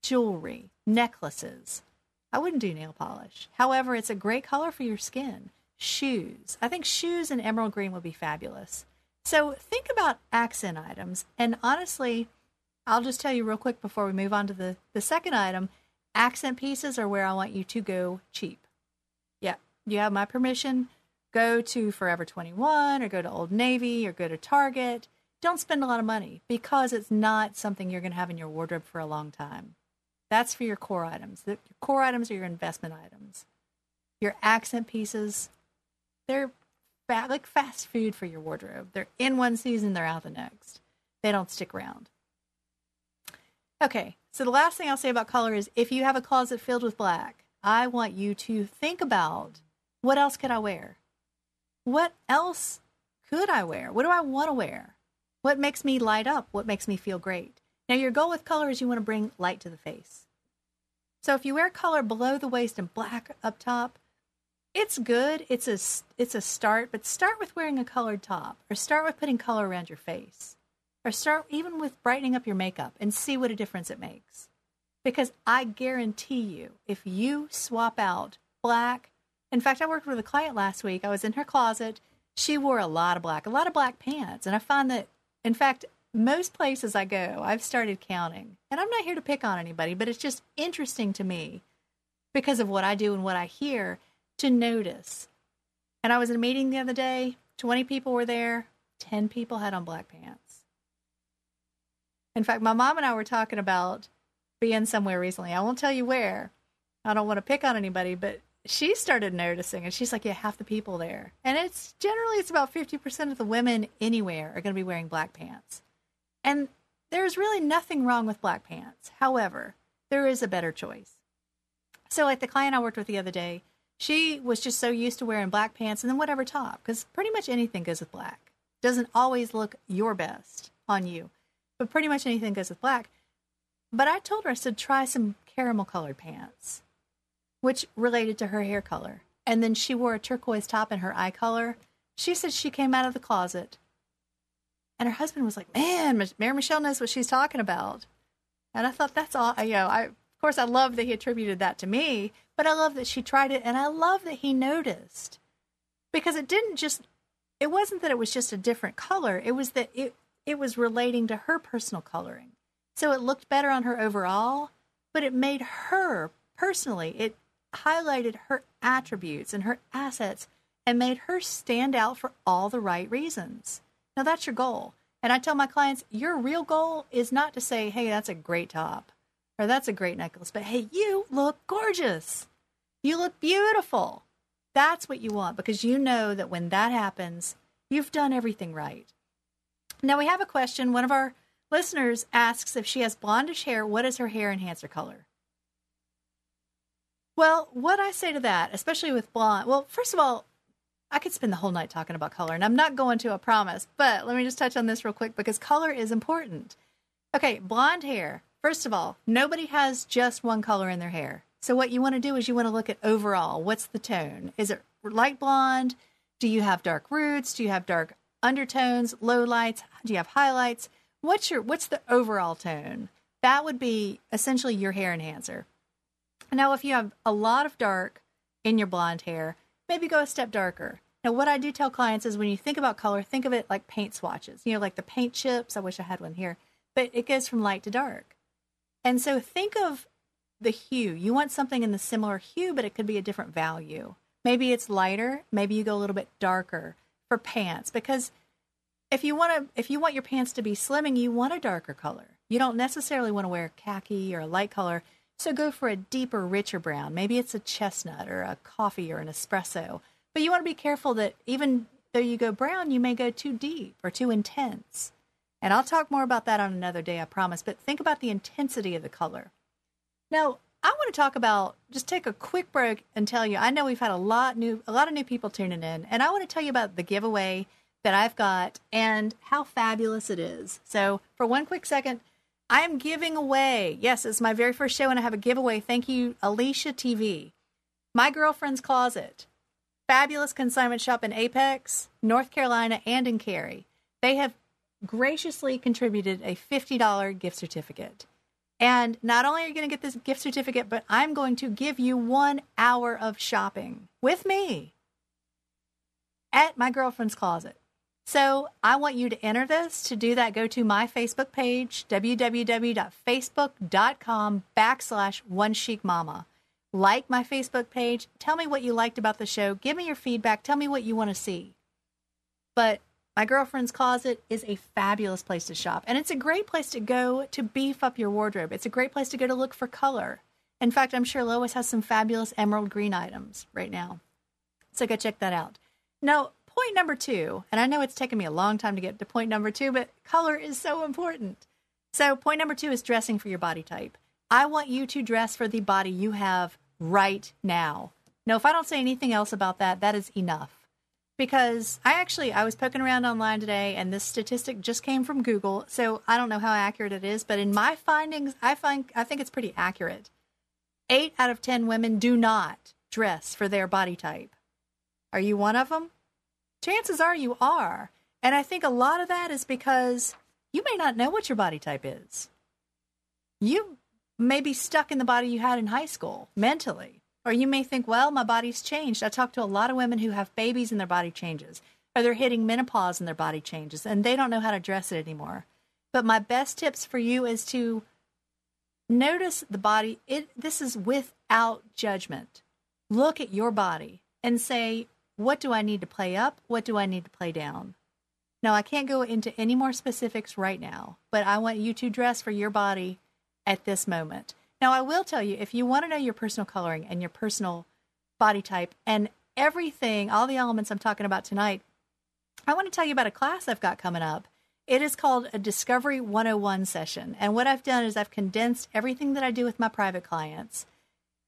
jewelry, necklaces. I wouldn't do nail polish. However, it's a great color for your skin. Shoes. I think shoes in emerald green would be fabulous. So think about accent items. And honestly, I'll just tell you real quick before we move on to the second item, accent pieces are where I want you to go cheap. Yeah, you have my permission. Go to Forever 21 or go to Old Navy or go to Target. Don't spend a lot of money because it's not something you're going to have in your wardrobe for a long time. That's for your core items. Your core items are your investment items. Your accent pieces, they're like fast food for your wardrobe. They're in one season, they're out the next. They don't stick around. Okay, so the last thing I'll say about color is if you have a closet filled with black, I want you to think about what else could I wear? What else could I wear? What do I want to wear? What makes me light up? What makes me feel great? Now, your goal with color is you want to bring light to the face. So if you wear color below the waist and black up top, it's good. It's a start, but start with wearing a colored top or start with putting color around your face or start even with brightening up your makeup and see what a difference it makes. Because I guarantee you, if you swap out black, in fact, I worked with a client last week. I was in her closet. She wore a lot of black pants. And I find that, in fact, most places I go, I've started counting. And I'm not here to pick on anybody, but it's just interesting to me because of what I do and what I hear to notice. And I was in a meeting the other day. 20 people were there. 10 people had on black pants. In fact, my mom and I were talking about being somewhere recently. I won't tell you where. I don't want to pick on anybody, but she started noticing, and she's like, yeah, half the people there. And it's about 50% of the women anywhere are going to be wearing black pants. And there's really nothing wrong with black pants. However, there is a better choice. So like the client I worked with the other day, she was just so used to wearing black pants and then whatever top, because pretty much anything goes with black. Doesn't always look your best on you, but pretty much anything goes with black. But I told her, I said, try some caramel colored pants, which related to her hair color. And then she wore a turquoise top in her eye color. She said she came out of the closet and her husband was like, man, Mary Michelle knows what she's talking about. And I thought that's all, of course, I love that he attributed that to me, but I love that she tried it. And I love that he noticed because it wasn't that it was just a different color. It was that it was relating to her personal coloring. So it looked better on her overall, but it made her personally, it highlighted her attributes and her assets and made her stand out for all the right reasons. Now that's your goal. And I tell my clients, your real goal is not to say, hey, that's a great top or that's a great necklace, but hey, you look gorgeous. You look beautiful. That's what you want because you know that when that happens, you've done everything right. Now we have a question. One of our listeners asks if she has blondish hair, what is her hair enhancer color? Well, what I say to that, especially with blonde, well, first of all, I could spend the whole night talking about color, and I'm not going to, I promise, but let me just touch on this real quick because color is important. Okay, blonde hair. First of all, nobody has just one color in their hair. So what you want to do is you want to look at overall. What's the tone? Is it light blonde? Do you have dark roots? Do you have dark undertones, low lights? Do you have highlights? What's the overall tone? That would be essentially your hair enhancer. Now, if you have a lot of dark in your blonde hair, maybe go a step darker. Now, what I do tell clients is when you think about color, think of it like paint swatches. Like the paint chips. I wish I had one here. But it goes from light to dark. And so think of the hue. You want something in the similar hue, but it could be a different value. Maybe it's lighter. Maybe you go a little bit darker for pants. Because if you want your pants to be slimming, you want a darker color. You don't necessarily want to wear khaki or a light color. So go for a deeper, richer brown. Maybe it's a chestnut or a coffee or an espresso. But you want to be careful that even though you go brown, you may go too deep or too intense. And I'll talk more about that on another day, I promise. But think about the intensity of the color. Now, I want to talk about, just take a quick break and tell you, I know we've had a lot of new people tuning in. And I want to tell you about the giveaway that I've got and how fabulous it is. So for one quick second, I am giving away, yes, it's my very first show and I have a giveaway. Thank you, Alicia TV. My Girlfriend's Closet. Fabulous consignment shop in Apex, North Carolina, and in Cary. They have graciously contributed a $50 gift certificate. And not only are you going to get this gift certificate, but I'm going to give you 1 hour of shopping with me at my girlfriend's closet. So I want you to enter this. To do that, go to my Facebook page, www.facebook.com/OneChicMama. Like my Facebook page. Tell me what you liked about the show. Give me your feedback. Tell me what you want to see. But my girlfriend's closet is a fabulous place to shop. And it's a great place to go to beef up your wardrobe. It's a great place to go to look for color. In fact, I'm sure Lois has some fabulous emerald green items right now. So go check that out. Now, point number 2, and I know it's taken me a long time to get to point number 2, but color is so important. So point number 2 is dressing for your body type. I want you to dress for the body you have right now. Now, if I don't say anything else about that, that is enough. Because I was poking around online today, and this statistic just came from Google, so I don't know how accurate it is, but in my findings, I think it's pretty accurate. 8 out of 10 women do not dress for their body type. Are you one of them? Chances are you are. And I think a lot of that is because you may not know what your body type is. You may be stuck in the body you had in high school mentally. Or you may think, well, my body's changed. I talk to a lot of women who have babies and their body changes. Or they're hitting menopause and their body changes. And they don't know how to dress it anymore. But my best tips for you is to notice the body. This is without judgment. Look at your body and say, what do I need to play up? What do I need to play down? Now, I can't go into any more specifics right now, but I want you to dress for your body at this moment. Now, I will tell you, if you want to know your personal coloring and your personal body type and everything, all the elements I'm talking about tonight, I want to tell you about a class I've got coming up. It is called a Discovery 101 session. And what I've done is I've condensed everything that I do with my private clients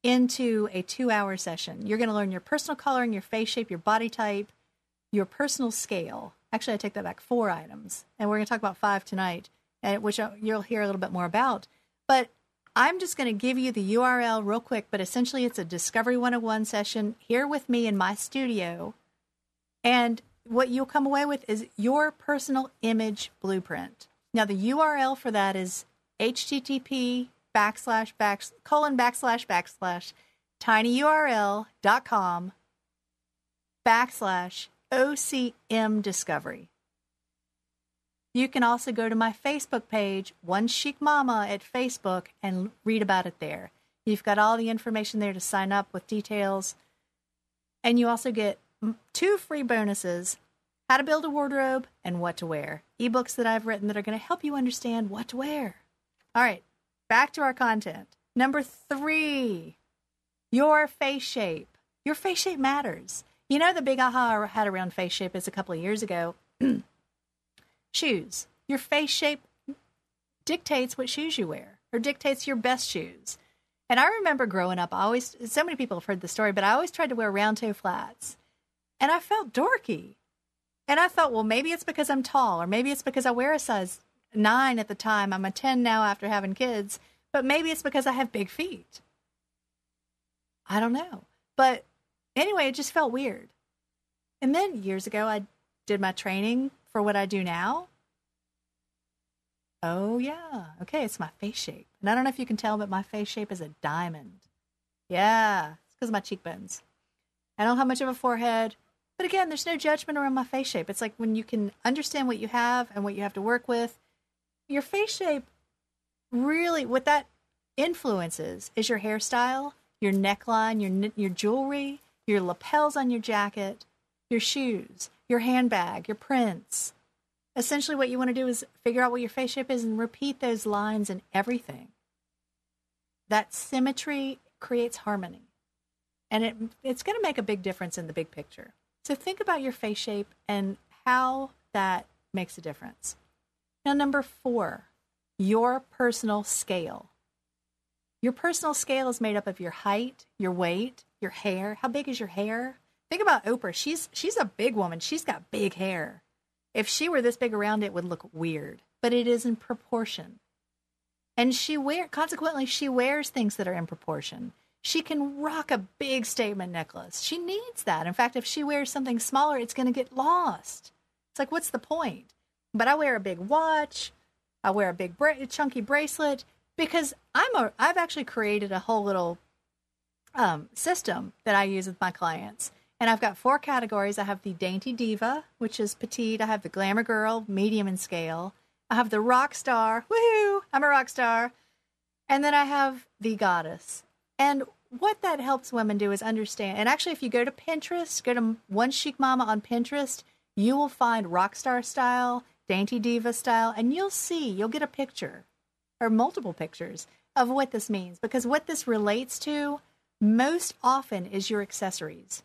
into a 2-hour session. You're going to learn your personal coloring, your face shape, your body type, your personal scale. Actually, I take that back, 4 items. And we're going to talk about 5 tonight, which you'll hear a little bit more about. But I'm just going to give you the URL real quick, but essentially it's a Discovery 101 session here with me in my studio. And what you'll come away with is your personal image blueprint. Now, the URL for that is http://tinyurl.com/OCM Discovery. You can also go to my Facebook page, One Chic Mama at Facebook, and read about it there. You've got all the information there to sign up with details. And you also get 2 free bonuses, how to build a wardrobe and what to wear. Ebooks that I've written that are going to help you understand what to wear. All right, back to our content. Number 3, your face shape. Your face shape matters. You know, the big aha I had around face shape is a couple of years ago. Shoes. Your face shape dictates what shoes you wear, or dictates your best shoes. And I remember growing up, so many people have heard the story, but I always tried to wear round toe flats. And I felt dorky. And I thought, well, maybe it's because I'm tall, or maybe it's because I wear a size 9 at the time. I'm a 10 now after having kids, but maybe it's because I have big feet. I don't know. But anyway, it just felt weird. And then years ago, I did my training for what I do now. Oh, yeah. Okay, it's my face shape. And I don't know if you can tell, but my face shape is a diamond. Yeah, it's because of my cheekbones. I don't have much of a forehead. But again, there's no judgment around my face shape. It's like when you can understand what you have and what you have to work with, your face shape really, what that influences is your hairstyle, your neckline, your jewelry, your lapels on your jacket, your shoes, your handbag, your prints. Essentially, what you want to do is figure out what your face shape is and repeat those lines in everything. That symmetry creates harmony. And it's going to make a big difference in the big picture. So think about your face shape and how that makes a difference. Now, number 4, your personal scale. Your personal scale is made up of your height, your weight, your hair. How big is your hair? Think about Oprah. She's a big woman. She's got big hair. If she were this big around, it would look weird. But it is in proportion. And consequently, she wears things that are in proportion. She can rock a big statement necklace. She needs that. In fact, if she wears something smaller, it's going to get lost. It's like, what's the point? But I wear a big watch. I wear a big chunky bracelet. because I've actually created a whole little system that I use with my clients. And I've got 4 categories. I have the Dainty Diva, which is petite. I have the Glamour Girl, medium in scale. I have the Rock Star. Woohoo! I'm a rock star. And then I have the Goddess. And what that helps women do is understand. And actually, if you go to Pinterest, go to One Chic Mama on Pinterest, you will find rock star style, Dainty Diva style, and you'll get a picture or multiple pictures of what this means. Because what this relates to most often is your accessories.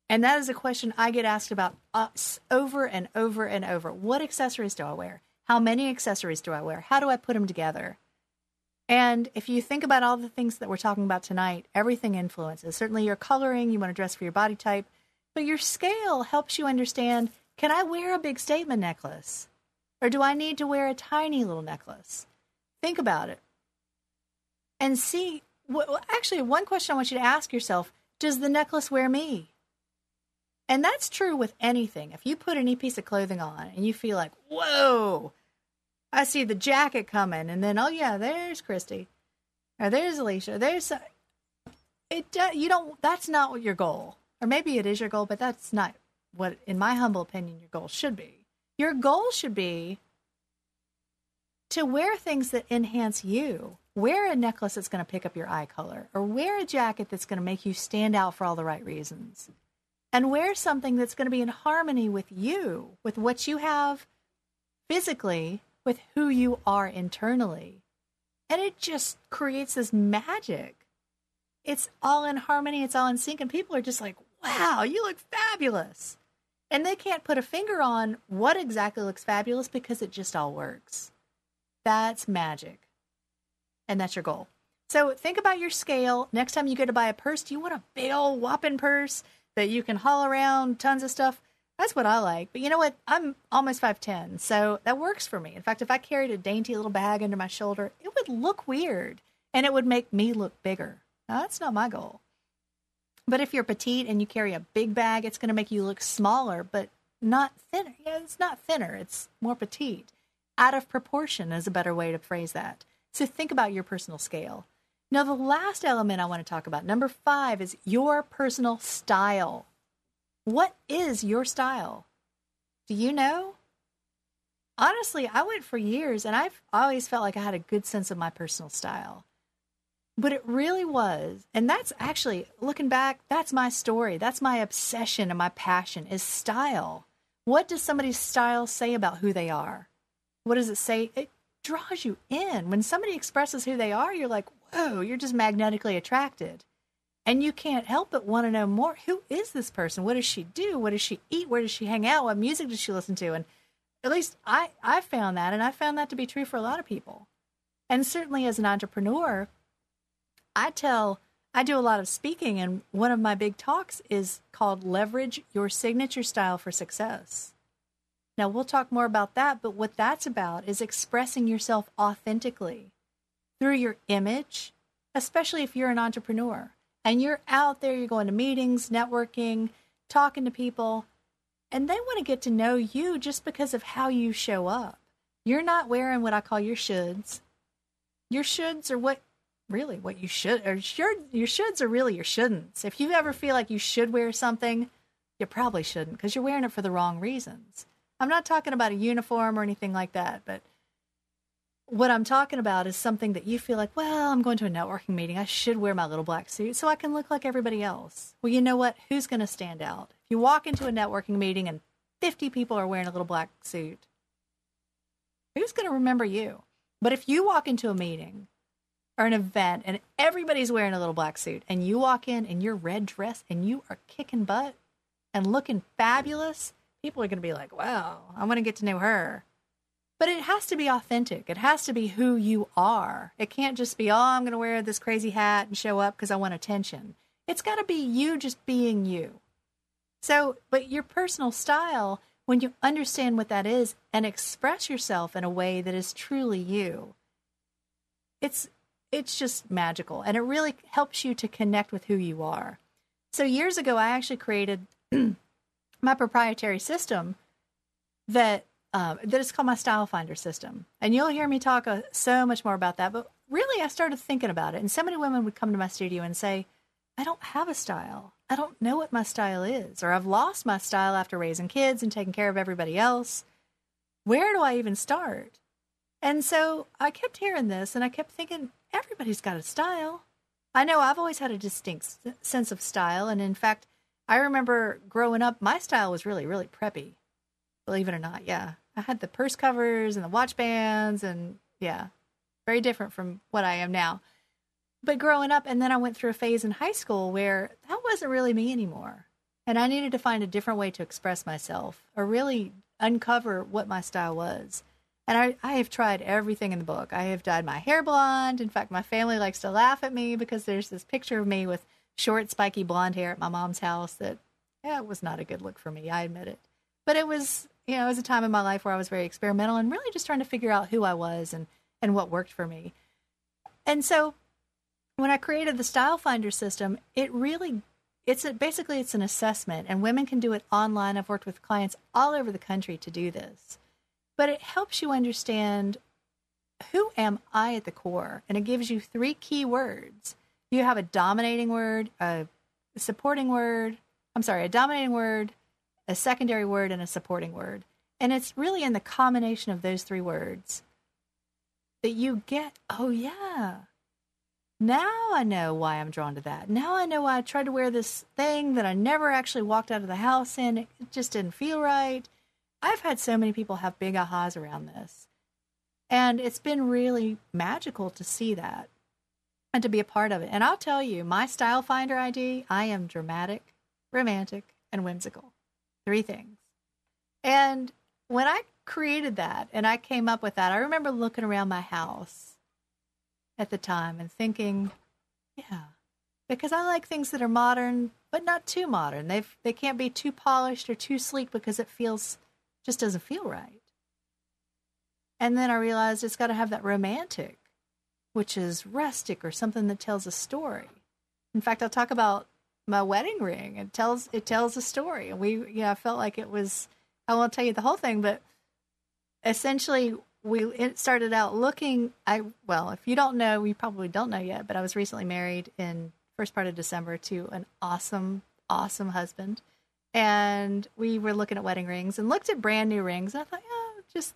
And that is a question I get asked about over and over and over. What accessories do I wear? How many accessories do I wear? How do I put them together? And if you think about all the things that we're talking about tonight, everything influences. Certainly your coloring, you want to dress for your body type, but your scale helps you understand, can I wear a big statement necklace? Or do I need to wear a tiny little necklace? Think about it. And see, actually, one question I want you to ask yourself, does the necklace wear me? And that's true with anything. If you put any piece of clothing on and you feel like, whoa, I see the jacket coming, and then, oh yeah, there's Christy, or there's Alicia, that's not what your goal, or maybe it is your goal, but that's not what, in my humble opinion, your goal should be. Your goal should be to wear things that enhance you. Wear a necklace that's going to pick up your eye color, or wear a jacket that's going to make you stand out for all the right reasons. And wear something that's going to be in harmony with you, with what you have physically, with who you are internally. And it just creates this magic. It's all in harmony, it's all in sync, and people are just like, wow, you look fabulous. And they can't put a finger on what exactly looks fabulous because it just all works. That's magic. And that's your goal. So think about your scale. Next time you go to buy a purse, do you want a big old whopping purse that you can haul around tons of stuff? That's what I like. But you know what? I'm almost 5'10", so that works for me. In fact, if I carried a dainty little bag under my shoulder, it would look weird, and it would make me look bigger. Now, that's not my goal. But if you're petite and you carry a big bag, it's going to make you look smaller, but not thinner. Yeah, it's not thinner. It's more petite. Out of proportion is a better way to phrase that. So think about your personal scale. Now, the last element I want to talk about, number 5, is your personal style. What is your style? Do you know? Honestly, I went for years, and I've always felt like I had a good sense of my personal style. But it really was, and that's actually, looking back, that's my story. That's my obsession and my passion is style. What does somebody's style say about who they are? What does it say? It draws you in. When somebody expresses who they are, you're like, whoa, you're just magnetically attracted. And you can't help but want to know more. Who is this person? What does she do? What does she eat? Where does she hang out? What music does she listen to? And at least I found that, and I found that to be true for a lot of people. And certainly as an entrepreneur, I do a lot of speaking, and one of my big talks is called Leverage Your Signature Style for Success. Now, we'll talk more about that, but what that's about is expressing yourself authentically through your image, especially if you're an entrepreneur. And you're out there, you're going to meetings, networking, talking to people, and they want to get to know you just because of how you show up. You're not wearing what I call your shoulds. Your shoulds are what you should, or your shoulds are really your shouldn'ts. If you ever feel like you should wear something, you probably shouldn't because you're wearing it for the wrong reasons. I'm not talking about a uniform or anything like that, but what I'm talking about is something that you feel like, well, I'm going to a networking meeting. I should wear my little black suit so I can look like everybody else. Well, you know what? Who's going to stand out? If you walk into a networking meeting and 50 people are wearing a little black suit, who's going to remember you? But if you walk into a meeting or an event and everybody's wearing a little black suit and you walk in in your red dress and you are kicking butt and looking fabulous, people are going to be like, wow, I want to get to know her. But it has to be authentic. It has to be who you are. It can't just be, oh, I'm going to wear this crazy hat and show up because I want attention. It's got to be you just being you. So, but your personal style, when you understand what that is and express yourself in a way that is truly you, it's just magical. And it really helps you to connect with who you are. So years ago, I actually created my proprietary system that is called my Style Finder system. And you'll hear me talk so much more about that. But really, I started thinking about it. And so many women would come to my studio and say, I don't have a style. I don't know what my style is. Or I've lost my style after raising kids and taking care of everybody else. Where do I even start? And so I kept hearing this and I kept thinking, everybody's got a style. I know I've always had a distinct sense of style. And in fact, I remember growing up, my style was really, really preppy. Believe it or not. Yeah. I had the purse covers and the watch bands and yeah, very different from what I am now. But growing up, and then I went through a phase in high school where that wasn't really me anymore. And I needed to find a different way to express myself or really uncover what my style was. And I have tried everything in the book. I have dyed my hair blonde. In fact, my family likes to laugh at me because there's this picture of me with short, spiky blonde hair at my mom's house that, yeah, it was not a good look for me. I admit it. But it was, you know, it was a time in my life where I was very experimental and really just trying to figure out who I was and what worked for me. And so when I created the Style Finder system, it's an assessment, and women can do it online. I've worked with clients all over the country to do this. But it helps you understand, who am I at the core? And it gives you 3 key words. You have a dominating word, a dominating word, a secondary word, and a supporting word. And it's really in the combination of those 3 words that you get, oh yeah, now I know why I'm drawn to that. Now I know why I tried to wear this thing that I never actually walked out of the house in. It just didn't feel right. I've had so many people have big ahas around this. And it's been really magical to see that and to be a part of it. And I'll tell you, my Style Finder ID, I am dramatic, romantic, and whimsical. 3 things. And when I created that and I came up with that, I remember looking around my house at the time and thinking, yeah, because I like things that are modern, but not too modern. They can't be too polished or too sleek because it just doesn't feel right. And then I realized it's got to have that romantic, which is rustic or something that tells a story. In fact, I'll talk about my wedding ring. It tells a story. And I felt like it was, I won't tell you the whole thing, but essentially it started out looking, if you don't know, you probably don't know yet, but I was recently married in first part of December to an awesome, awesome husband. And we were looking at wedding rings and looked at brand new rings. And I thought,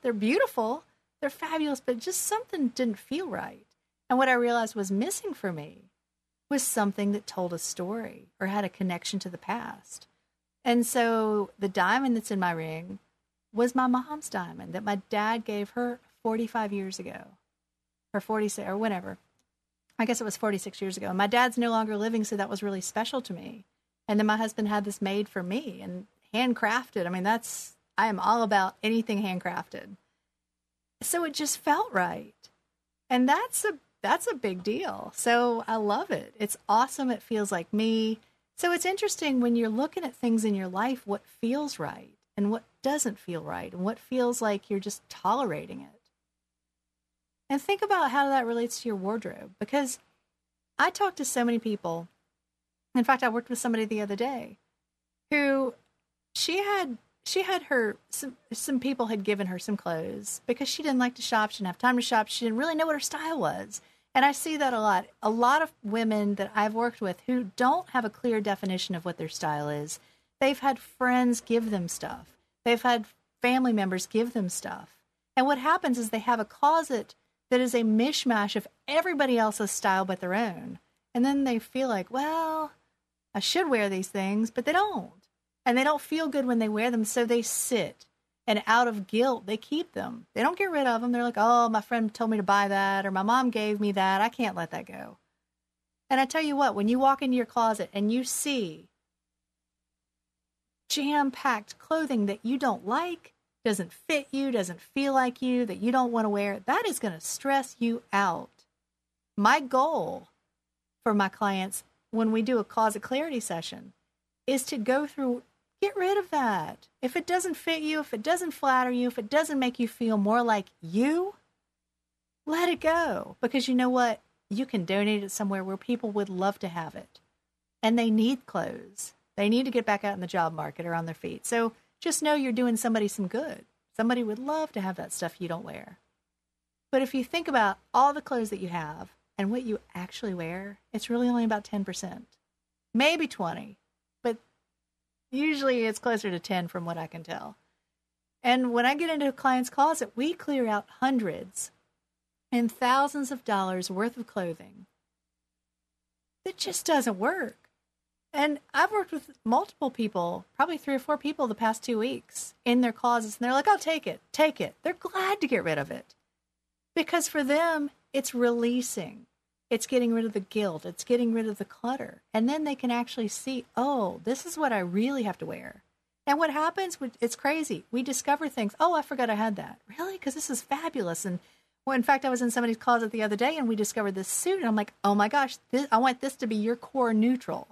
they're beautiful. They're fabulous, but just something didn't feel right. And what I realized was missing for me was something that told a story or had a connection to the past. And so the diamond that's in my ring was my mom's diamond that my dad gave her 45 years ago, or 46, or whenever. I guess it was 46 years ago. And my dad's no longer living, so that was really special to me. And then my husband had this made for me and handcrafted. I mean, I am all about anything handcrafted. So it just felt right. And that's a big deal. So I love it. It's awesome. It feels like me. So it's interesting when you're looking at things in your life, what feels right and what doesn't feel right and what feels like you're just tolerating it. And think about how that relates to your wardrobe, because I talk to so many people. In fact, I worked with somebody the other day who she had some people had given her some clothes because she didn't like to shop. She didn't have time to shop. She didn't really know what her style was. And I see that a lot. A lot of women that I've worked with who don't have a clear definition of what their style is, they've had friends give them stuff. They've had family members give them stuff. And what happens is they have a closet that is a mishmash of everybody else's style but their own. And then they feel like, well, I should wear these things, but they don't. And they don't feel good when they wear them, so they sit. And out of guilt, they keep them. They don't get rid of them. They're like, oh, my friend told me to buy that, or my mom gave me that. I can't let that go. And I tell you what, when you walk into your closet and you see jam-packed clothing that you don't like, doesn't fit you, doesn't feel like you, that you don't want to wear, that is going to stress you out. My goal for my clients when we do a closet clarity session is to go through, get rid of that. If it doesn't fit you, if it doesn't flatter you, if it doesn't make you feel more like you, let it go. Because you know what? You can donate it somewhere where people would love to have it. And they need clothes. They need to get back out in the job market or on their feet. So just know you're doing somebody some good. Somebody would love to have that stuff you don't wear. But if you think about all the clothes that you have and what you actually wear, it's really only about 10%, maybe 20, but usually it's closer to 10 from what I can tell. And when I get into a client's closet, we clear out hundreds and thousands of dollars worth of clothing that just doesn't work. And I've worked with multiple people, probably 3 or 4 people the past 2 weeks in their closets. And they're like, oh, take it. They're glad to get rid of it. Because for them, it's releasing. It's getting rid of the guilt. It's getting rid of the clutter. And then they can actually see, oh, this is what I really have to wear. And what happens, it's crazy. We discover things. Oh, I forgot I had that. Really? Because this is fabulous. And well, in fact, I was in somebody's closet the other day and we discovered this suit. And I'm like, oh my gosh, I want this to be your core neutral.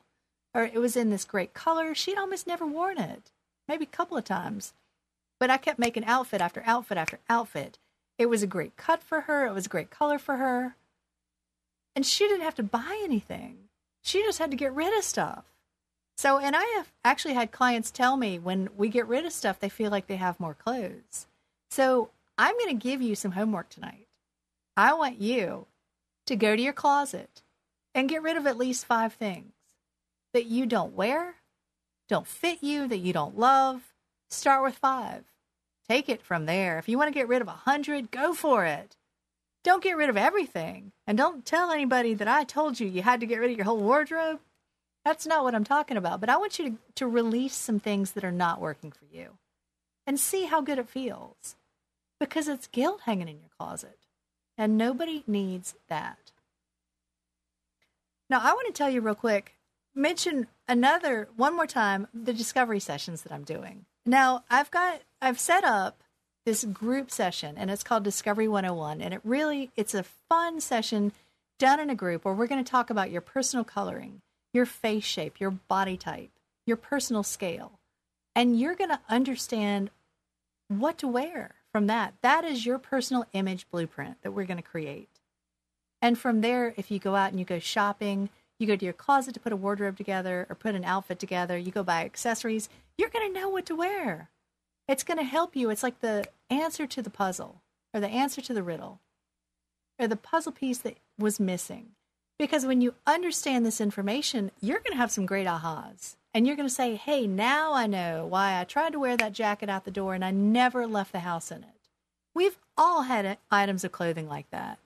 Or it was in this great color. She'd almost never worn it, maybe a couple of times. But I kept making outfit after outfit after outfit. It was a great cut for her. It was a great color for her. And she didn't have to buy anything. She just had to get rid of stuff. So, and I have actually had clients tell me when we get rid of stuff, they feel like they have more clothes. So I'm going to give you some homework tonight. I want you to go to your closet and get rid of at least 5 things that you don't wear, don't fit you, that you don't love. Start with 5. Take it from there. If you want to get rid of 100, go for it. Don't get rid of everything. And don't tell anybody that I told you had to get rid of your whole wardrobe. That's not what I'm talking about. But I want you to release some things that are not working for you and see how good it feels. Because it's guilt hanging in your closet. And nobody needs that. Now, I want to tell you real quick, mention one more time, the discovery sessions that I'm doing. Now, I've set up this group session, and it's called Discovery 101, and it's a fun session done in a group where we're going to talk about your personal coloring, your face shape, your body type, your personal scale, and you're going to understand what to wear from that. That is your personal image blueprint that we're going to create. And from there, if you go out and you go shopping, you go to your closet to put a wardrobe together or put an outfit together, you go buy accessories, you're going to know what to wear. It's going to help you. It's like the answer to the puzzle or the answer to the riddle or the puzzle piece that was missing. Because when you understand this information, you're going to have some great ahas. And you're going to say, hey, now I know why I tried to wear that jacket out the door and I never left the house in it. We've all had items of clothing like that.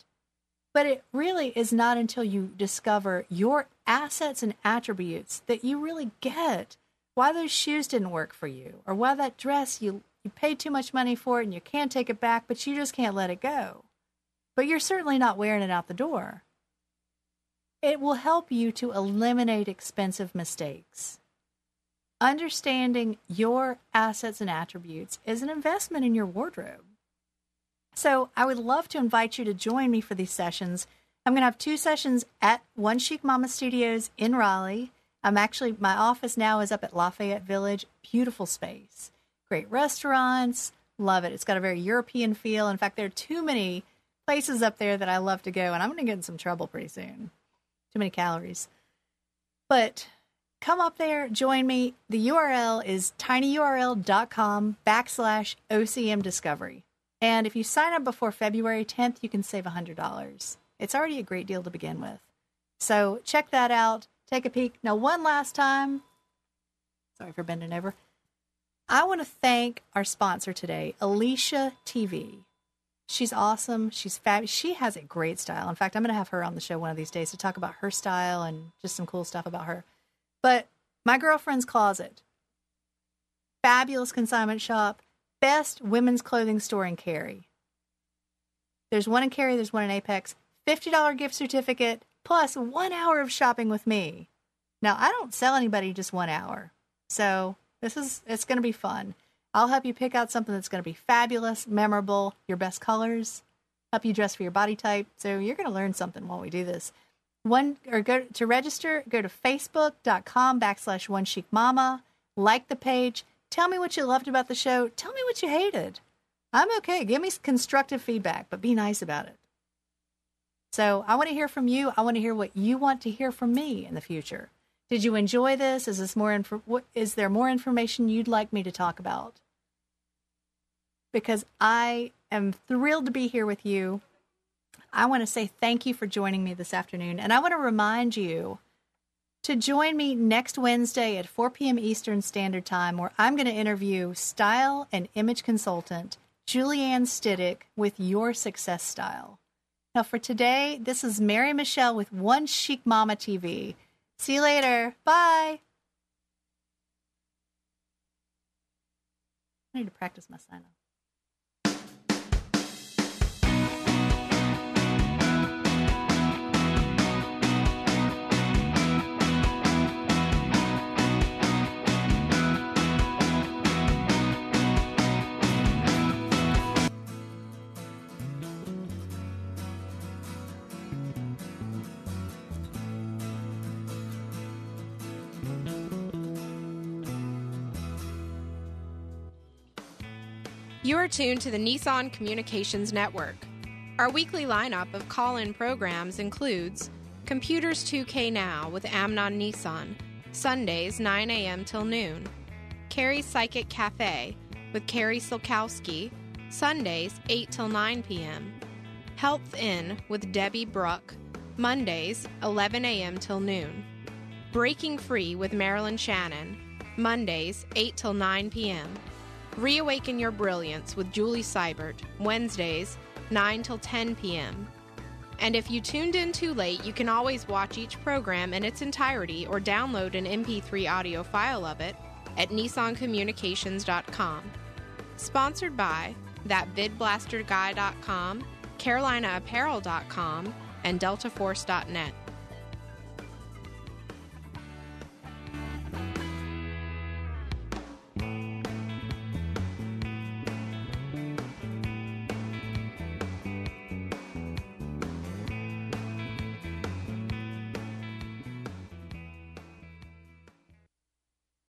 But it really is not until you discover your assets and attributes that you really get why those shoes didn't work for you, or why that dress, you paid too much money for it and you can't take it back, but you just can't let it go. But you're certainly not wearing it out the door. It will help you to eliminate expensive mistakes. Understanding your assets and attributes is an investment in your wardrobe. So I would love to invite you to join me for these sessions. I'm going to have 2 sessions at One Chic Mama Studios in Raleigh. My office now is up at Lafayette Village. Beautiful space. Great restaurants. Love it. It's got a very European feel. In fact, there are too many places up there that I love to go, and I'm going to get in some trouble pretty soon. Too many calories. But come up there, join me. The URL is tinyurl.com/OCM Discovery. And if you sign up before February 10th, you can save $100. It's already a great deal to begin with. So check that out. Take a peek. Now, one last time. Sorry for bending over. I want to thank our sponsor today, Alicia TV. She's awesome. She's fabulous. She has a great style. In fact, I'm going to have her on the show one of these days to talk about her style and just some cool stuff about her. But My Girlfriend's Closet, fabulous consignment shop, best women's clothing store in Cary. There's one in Cary, there's one in Apex. $50 gift certificate plus 1 hour of shopping with me. Now, I don't sell anybody just 1 hour. So it's going to be fun. I'll help you pick out something that's going to be fabulous, memorable, your best colors, help you dress for your body type. So you're going to learn something while we do this. To register, go to facebook.com/OneChicMama. Like the page. Tell me what you loved about the show. Tell me what you hated. I'm okay. Give me constructive feedback, but be nice about it. So I want to hear from you. I want to hear what you want to hear from me in the future. Did you enjoy this? Is there more information you'd like me to talk about? Because I am thrilled to be here with you. I want to say thank you for joining me this afternoon. And I want to remind you to join me next Wednesday at 4 p.m. Eastern Standard Time, where I'm going to interview style and image consultant Julianne Stiddick with Your Success Style. Now, for today, this is Mary Michelle with One Chic Mama TV. See you later. Bye. I need to practice my sign-off. You are tuned to the Nissan Communications Network. Our weekly lineup of call-in programs includes Computers 2K Now with Amnon Nissan, Sundays 9 a.m. till noon. Carrie's Psychic Cafe with Carrie Silkowski, Sundays 8 till 9 p.m. Health In with Debbie Bruck, Mondays 11 a.m. till noon. Breaking Free with Marilyn Shannon, Mondays 8 till 9 p.m. Reawaken Your Brilliance with Julie Seibert, Wednesdays, 9 till 10 p.m. And if you tuned in too late, you can always watch each program in its entirety or download an MP3 audio file of it at nissancommunications.com. Sponsored by ThatVidBlasterGuy.com, CarolinaApparel.com, and DeltaForce.net.